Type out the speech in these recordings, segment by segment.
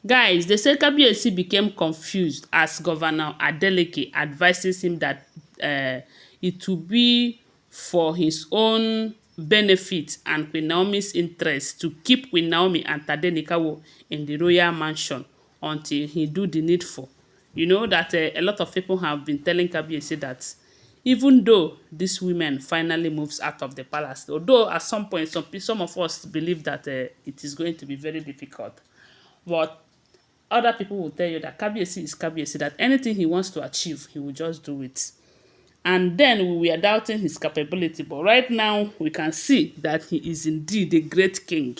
Guys, they say Kabiyesi became confused as Governor Adeleke advises him that it will be for his own benefit and Queen Naomi's interest to keep Queen Naomi and Tade in the royal mansion until he do the needful. You know that a lot of people have been telling Kabiyesi that even though this women finally moves out of the palace, although at some point some of us believe that it is going to be very difficult, but other people will tell you that Kabiyesi is Kabiyesi, that anything he wants to achieve, he will just do it. And then we were doubting his capability. But right now, we can see that he is indeed a great king.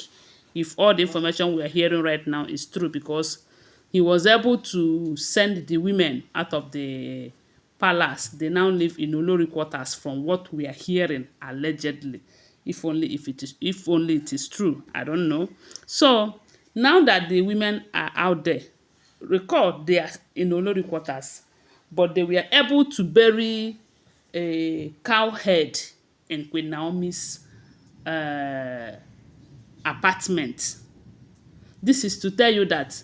If all the information we are hearing right now is true, because he was able to send the women out of the palace. They now live in olori quarters from what we are hearing, allegedly. If only it is true. I don't know. So now that the women are out there, recall they are in olori quarters, but they were able to bury a cow head in Queen Naomi's uh, apartment. This is to tell you that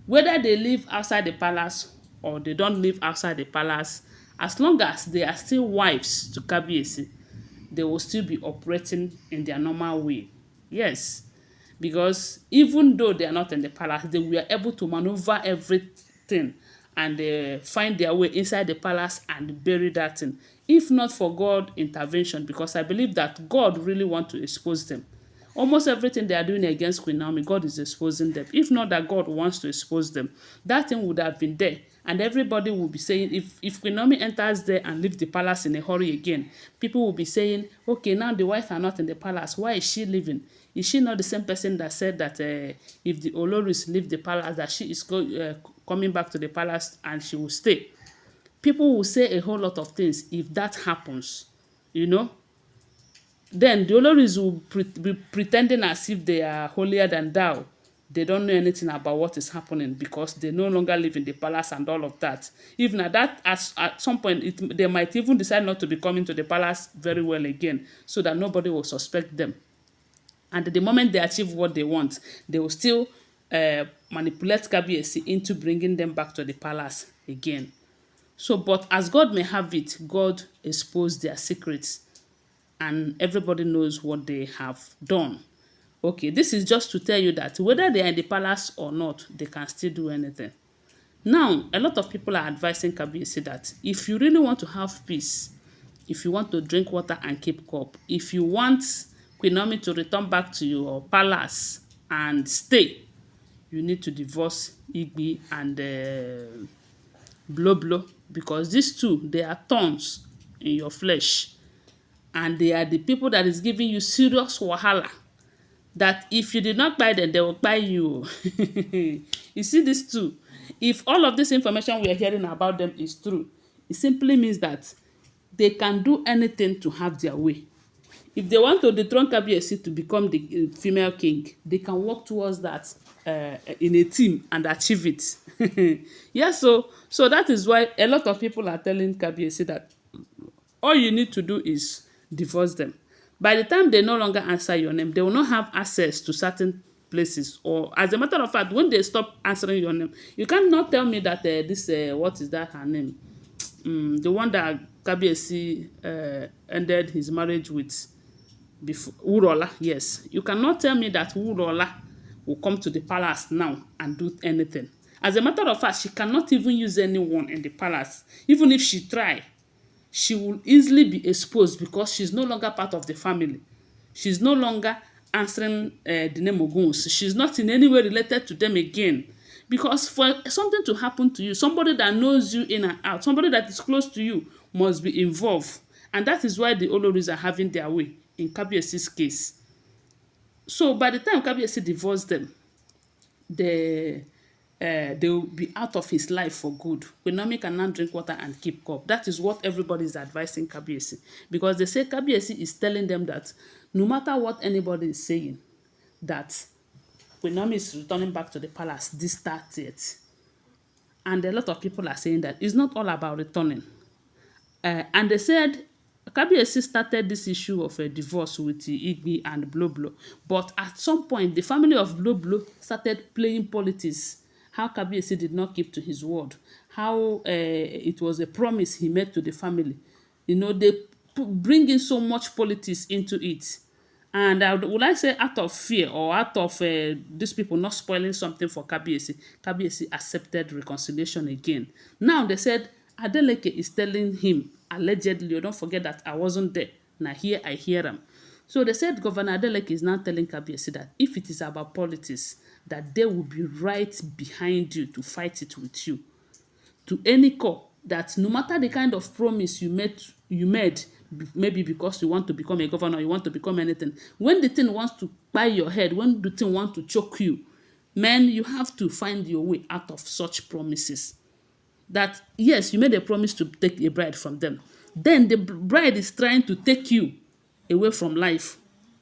whether they live outside the palace or they don't live outside the palace, as long as they are still wives to Kabiyesi, they will still be operating in their normal way. Yes, because even though they are not in the palace, they were able to maneuver everything and find their way inside the palace and bury that thing. If not for God intervention, because I believe that God really want to expose them. Almost everything they are doing against Queen Naomi, God is exposing them. If not that God wants to expose them, that thing would have been there. And everybody will be saying, if Queen Naomi enters there and leaves the palace in a hurry again, people will be saying, okay, now the wife are not in the palace. Why is she leaving? Is she not the same person that said that if the Olories leave the palace, that she is coming back to the palace and she will stay? People will say a whole lot of things if that happens, you know. Then the Oloris will be pretending as if they are holier than thou. They don't know anything about what is happening because they no longer live in the palace and all of that. Even at that, at some point, they might even decide not to be coming to the palace very well again, so that nobody will suspect them. And the moment they achieve what they want, they will still manipulate Kabiyesi into bringing them back to the palace again. So, but as God may have it, God exposed their secrets and everybody knows what they have done. Okay, this is just to tell you that whether they are in the palace or not, they can still do anything. Now, a lot of people are advising Kabiyesi that if you really want to have peace, if you want to drink water and keep cup, if you want Queen Naomi to return back to your palace and stay, you need to divorce Igbi and Bloblo, because these two, they are thorns in your flesh, and they are the people that is giving you serious wahala, that if you did not buy them, they will buy you. You see these two, if all of this information we are hearing about them is true, it simply means that they can do anything to have their way. If they want to dethrone Kabiyesi to become the female king, they can work towards that in a team and achieve it. Yeah, so that is why a lot of people are telling Kabiyesi that all you need to do is divorce them. By the time they no longer answer your name, they will not have access to certain places. Or as a matter of fact, when they stop answering your name, you cannot tell me that this what is that her name? The one that Kabiyesi ended his marriage with before, Wurola. Yes, you cannot tell me that Wurola will come to the palace now and do anything. As a matter of fact, she cannot even use anyone in the palace. Even if she try, she will easily be exposed because she's no longer part of the family. She's no longer answering the name Ogunwusi. She's not in any way related to them again. Because for something to happen to you, somebody that knows you in and out, somebody that is close to you must be involved. And that is why the Oloris are having their way in Kabiyesi's case. So by the time Kabiyesi divorced them, they will be out of his life for good. Queen Naomi cannot drink water and keep cup. That is what everybody is advising Kabiyesi. Because they say Kabiyesi is telling them that no matter what anybody is saying, that Queen Naomi is returning back to the palace this 30th. And a lot of people are saying that it's not all about returning. And they said Kabiyesi started this issue of a divorce with Igbi and Bloblo. But at some point, the family of Bloblo started playing politics how Kabiyesi did not keep to his word, how it was a promise he made to the family. You know, they bring in so much politics into it. And would I say out of fear or out of these people not spoiling something for Kabiyesi, Kabiyesi accepted reconciliation again. Now they said Adeleke is telling him, allegedly, don't forget that I wasn't there. Now here I hear them. So they said Governor Adeleke is now telling Kabiyesi that if it is about politics, that they will be right behind you to fight it with you. To any core, that no matter the kind of promise you made, maybe because you want to become a governor, you want to become anything, when the thing wants to buy your head, when the thing wants to choke you, man, you have to find your way out of such promises. That yes, you made a promise to take a bride from them, then the bride is trying to take you away from life.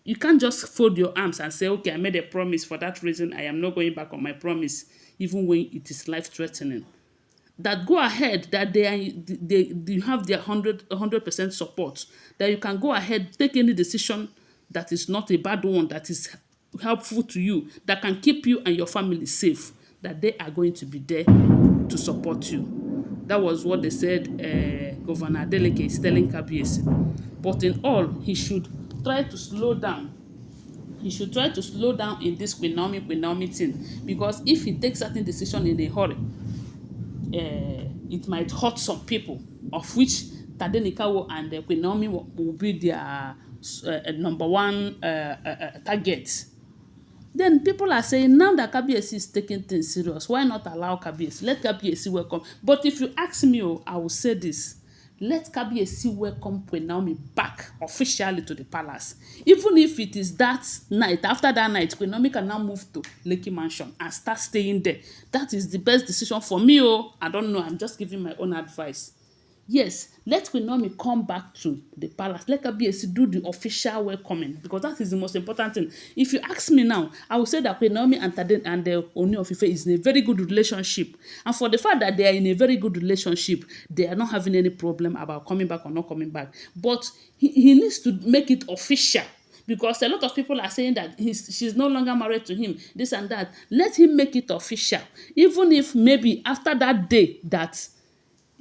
You can't just fold your arms and say, okay, I made a promise, for that reason I am not going back on my promise, even when it is life threatening. That go ahead, that they you have their 100% support, that you can go ahead, take any decision that is not a bad one, that is helpful to you, that can keep you and your family safe, that they are going to be there to support you. That was what they said Governor Adeleke is telling Kabiyesi. But in all, he should try to slow down. He should try to slow down in this Queen Naomi thing, because if he takes certain decision in a hurry, it might hurt some people, of which Tade and Queen Naomi will be their number one target. Then people are saying, now that Kabiyesi is taking things serious, why not allow Kabiyesi? Let Kabiyesi welcome. But if you ask me, I will say this. Let Kabiyesi welcome Queen Naomi back officially to the palace. Even if it is that night, after that night, Queen Naomi can now move to Lekki Mansion and start staying there. That is the best decision for me. I don't know. I'm just giving my own advice. Yes, let Queen Naomi come back to the palace. Let Kabiyesi do the official welcoming, because that is the most important thing. If you ask me now, I will say that Queen Naomi and Tade and the Ooni of Ife is in a very good relationship. And for the fact that they are in a very good relationship, they are not having any problem about coming back or not coming back. But he needs to make it official, because a lot of people are saying that she's no longer married to him, this and that. Let him make it official. Even if maybe after that day that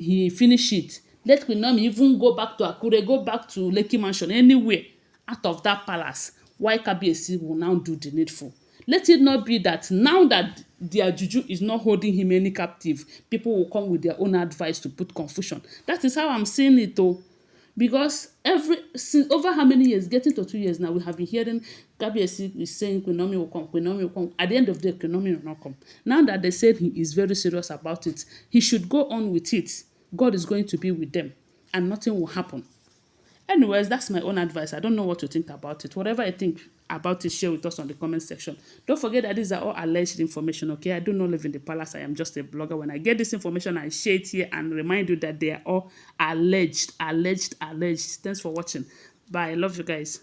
he finish it, let Queen Naomi even go back to Akure, go back to Lekki Mansion, anywhere out of that palace, while Kabiyesi will now do the needful. Let it not be that now that their juju is not holding him any captive, people will come with their own advice to put confusion. That is how I'm seeing it though. Because since over how many years, getting to 2 years now, we have been hearing Kabiyesi is saying Queen Naomi will come, Queen Naomi will come. At the end of the day, Queen Naomi will not come. Now that they said he is very serious about it, he should go on with it. God is going to be with them, and nothing will happen. Anyways, that's my own advice. I don't know what you think about it. Whatever I think about it, share with us on the comment section. Don't forget that these are all alleged information, okay? I do not live in the palace. I am just a blogger. When I get this information, I share it here and remind you that they are all alleged. Thanks for watching. Bye. I love you guys.